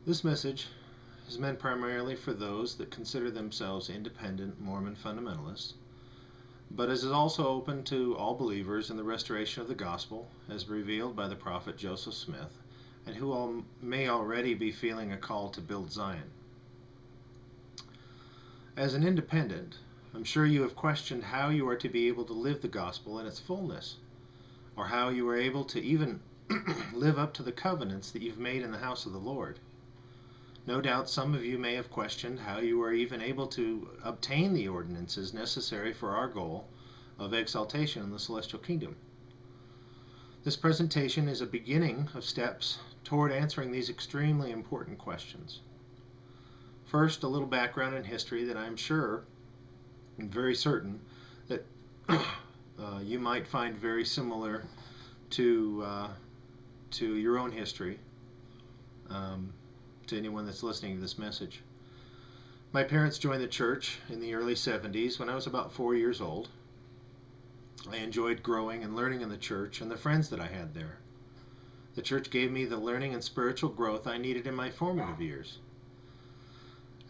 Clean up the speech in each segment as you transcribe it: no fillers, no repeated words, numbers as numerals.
This message is meant primarily for those that consider themselves independent Mormon fundamentalists, but is also open to all believers in the restoration of the gospel as revealed by the prophet Joseph Smith, and who may already be feeling a call to build Zion. As an independent, I'm sure you have questioned how you are to be able to live the gospel in its fullness, or how you are able to even live up to the covenants that you've made in the house of the Lord. No doubt some of you may have questioned how you are even able to obtain the ordinances necessary for our goal of exaltation in the celestial kingdom. This presentation is a beginning of steps toward answering these extremely important questions. First, a little background and history that I'm sure and very certain that you might find very similar to your own history, to anyone that's listening to this message. My parents joined the church in the early 70s when I was about 4 years old. I enjoyed growing and learning in the church and the friends that I had there. The church gave me the learning and spiritual growth I needed in my formative years.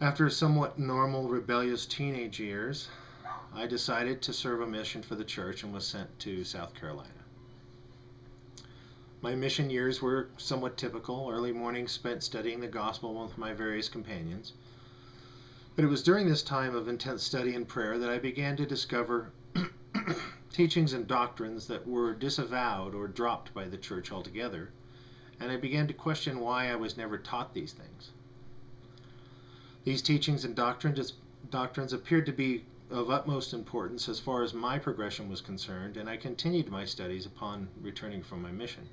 After a somewhat normal rebellious teenage years, I decided to serve a mission for the church and was sent to South Carolina. My mission years were somewhat typical, early mornings spent studying the gospel with my various companions. But it was during this time of intense study and prayer that I began to discover teachings and doctrines that were disavowed or dropped by the church altogether, and I began to question why I was never taught these things. These teachings and doctrines appeared to be of utmost importance as far as my progression was concerned, and I continued my studies upon returning from my mission.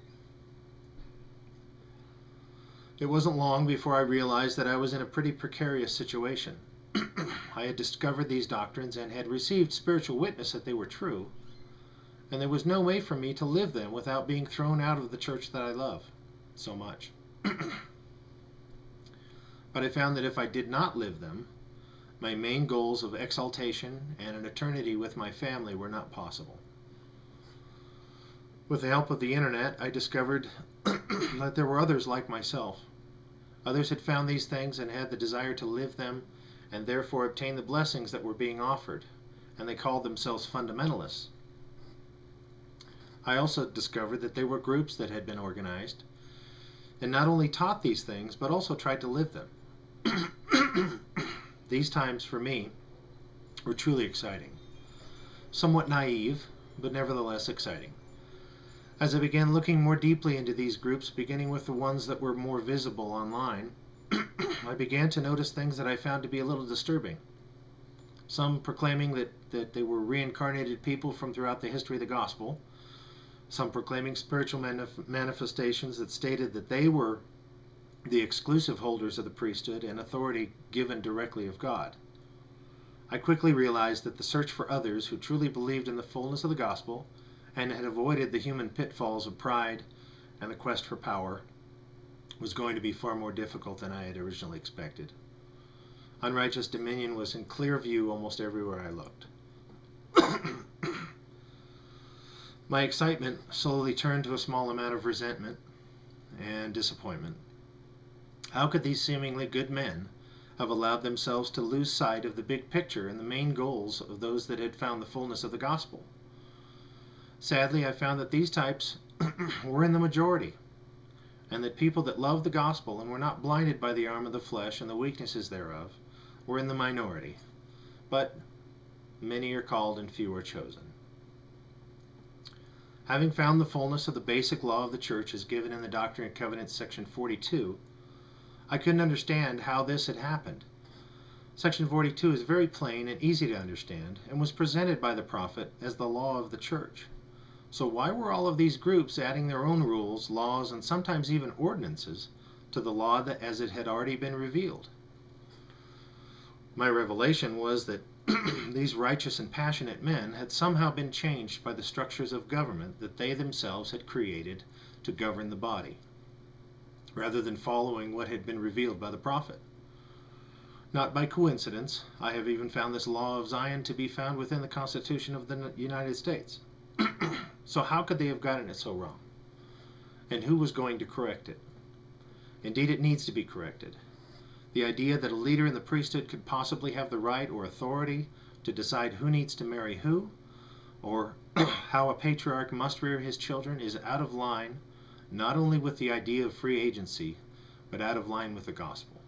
It wasn't long before I realized that I was in a pretty precarious situation. I had discovered these doctrines and had received spiritual witness that they were true, and there was no way for me to live them without being thrown out of the church that I love so much. But I found that if I did not live them, my main goals of exaltation and an eternity with my family were not possible. With the help of the internet, I discovered that there were others like myself. Others had found these things and had the desire to live them and therefore obtain the blessings that were being offered, and they called themselves fundamentalists. I also discovered that there were groups that had been organized and not only taught these things but also tried to live them. These times for me were truly exciting, somewhat naive, but nevertheless exciting. As I began looking more deeply into these groups, beginning with the ones that were more visible online, I began to notice things that I found to be a little disturbing. Some proclaiming that they were reincarnated people from throughout the history of the gospel, some proclaiming spiritual manifestations that stated that they were the exclusive holders of the priesthood and authority given directly of God. I quickly realized that the search for others who truly believed in the fullness of the gospel and had avoided the human pitfalls of pride and the quest for power was going to be far more difficult than I had originally expected. Unrighteous dominion was in clear view almost everywhere I looked. My excitement slowly turned to a small amount of resentment and disappointment. How could these seemingly good men have allowed themselves to lose sight of the big picture and the main goals of those that had found the fullness of the gospel? Sadly, I found that these types were in the majority, and that people that loved the gospel and were not blinded by the arm of the flesh and the weaknesses thereof were in the minority. But many are called and few are chosen. Having found the fullness of the basic law of the church as given in the Doctrine and Covenants section 42, I couldn't understand how this had happened. Section 42 is very plain and easy to understand and was presented by the prophet as the law of the church. So why were all of these groups adding their own rules, laws, and sometimes even ordinances to the law that as it had already been revealed? My revelation was that these righteous and passionate men had somehow been changed by the structures of government that they themselves had created to govern the body, rather than following what had been revealed by the prophet. Not by coincidence, I have even found this law of Zion to be found within the Constitution of the United States. So how could they have gotten it so wrong? And who was going to correct it? Indeed, it needs to be corrected. The idea that a leader in the priesthood could possibly have the right or authority to decide who needs to marry who, or how a patriarch must rear his children, is out of line not only with the idea of free agency, but out of line with the gospel.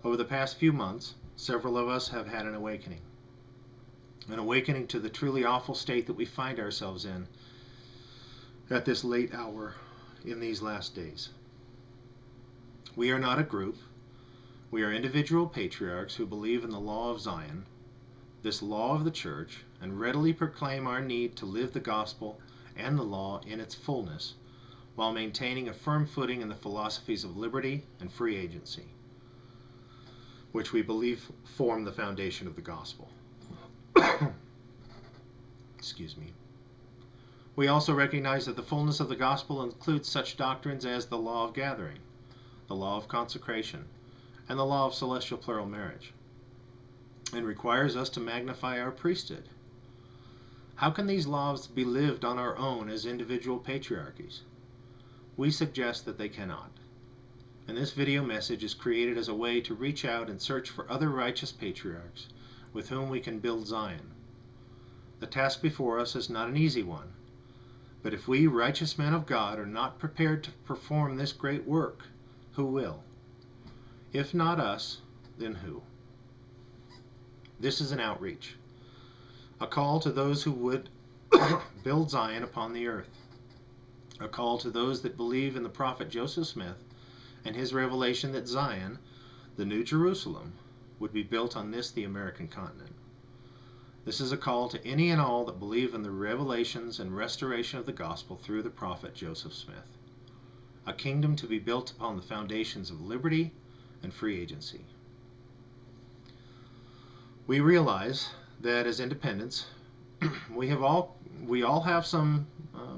Over the past few months, several of us have had an awakening to the truly awful state that we find ourselves in at this late hour in these last days. We are not a group. We are individual patriarchs who believe in the law of Zion, this law of the church, and readily proclaim our need to live the gospel and the law in its fullness, while maintaining a firm footing in the philosophies of liberty and free agency, which we believe form the foundation of the gospel. Excuse me. We also recognize that the fullness of the gospel includes such doctrines as the law of gathering, the law of consecration, and the law of celestial plural marriage, and requires us to magnify our priesthood. How can these laws be lived on our own as individual patriarchies? We suggest that they cannot. And this video message is created as a way to reach out and search for other righteous patriarchs with whom we can build Zion. The task before us is not an easy one, but if we righteous men of God are not prepared to perform this great work, who will? If not us, then who? This is an outreach, a call to those who would build Zion upon the earth, a call to those that believe in the prophet Joseph Smith and his revelation that Zion, the New Jerusalem, would be built on this, the American continent. This is a call to any and all that believe in the revelations and restoration of the gospel through the prophet Joseph Smith, a kingdom to be built upon the foundations of liberty and free agency. We realize that as independents, we all have some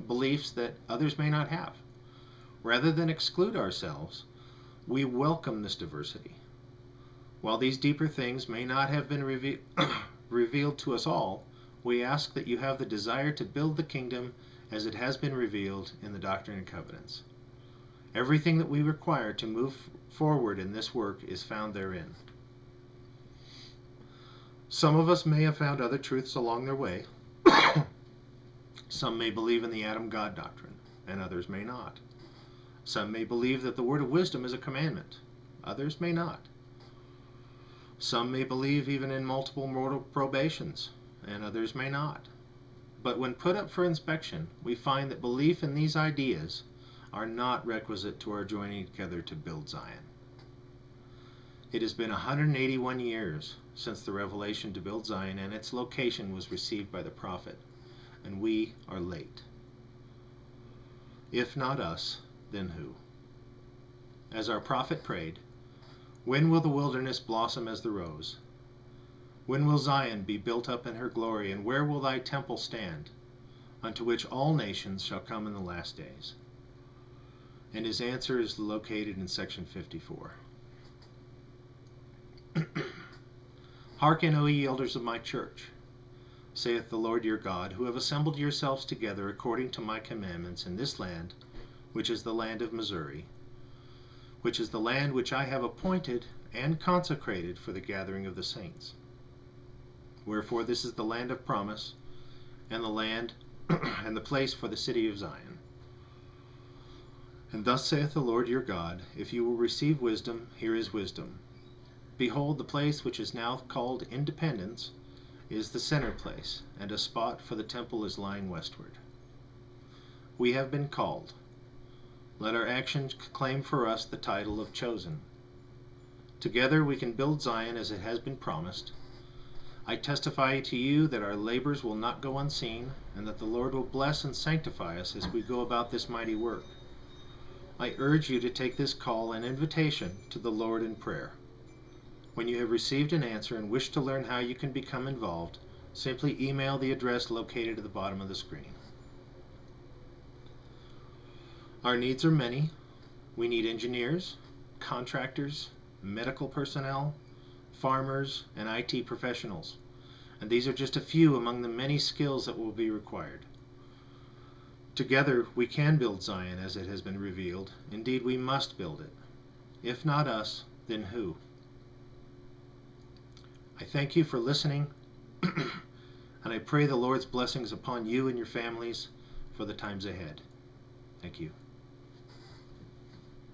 beliefs that others may not have. Rather than exclude ourselves, we welcome this diversity. While these deeper things may not have been revealed to us all, we ask that you have the desire to build the kingdom as it has been revealed in the Doctrine and Covenants. Everything that we require to move forward in this work is found therein. Some of us may have found other truths along their way. Some may believe in the Adam-God doctrine, and others may not. Some may believe that the word of wisdom is a commandment. Others may not. Some may believe even in multiple mortal probations, and others may not. But when put up for inspection, we find that belief in these ideas are not requisite to our joining together to build Zion. It has been 181 years since the revelation to build Zion and its location was received by the prophet, and we are late. If not us, then who? As our prophet prayed, when will the wilderness blossom as the rose? When will Zion be built up in her glory, and where will thy temple stand, unto which all nations shall come in the last days? And his answer is located in section 54. Hearken, O ye elders of my church, saith the Lord your God, who have assembled yourselves together according to my commandments in this land, which is the land of Missouri, which is the land which I have appointed and consecrated for the gathering of the saints. Wherefore this is the land of promise, and the land and the place for the city of Zion. And thus saith the Lord your God, if you will receive wisdom, here is wisdom. Behold, the place which is now called Independence is the center place, and a spot for the temple is lying westward. We have been called. Let our actions claim for us the title of chosen. Together we can build Zion as it has been promised. I testify to you that our labors will not go unseen, and that the Lord will bless and sanctify us as we go about this mighty work. I urge you to take this call and invitation to the Lord in prayer. When you have received an answer and wish to learn how you can become involved, simply email the address located at the bottom of the screen. Our needs are many. We need engineers, contractors, medical personnel, farmers, and IT professionals. And these are just a few among the many skills that will be required. Together we can build Zion as it has been revealed. Indeed, we must build it. If not us, then who? I thank you for listening, and I pray the Lord's blessings upon you and your families for the times ahead. Thank you.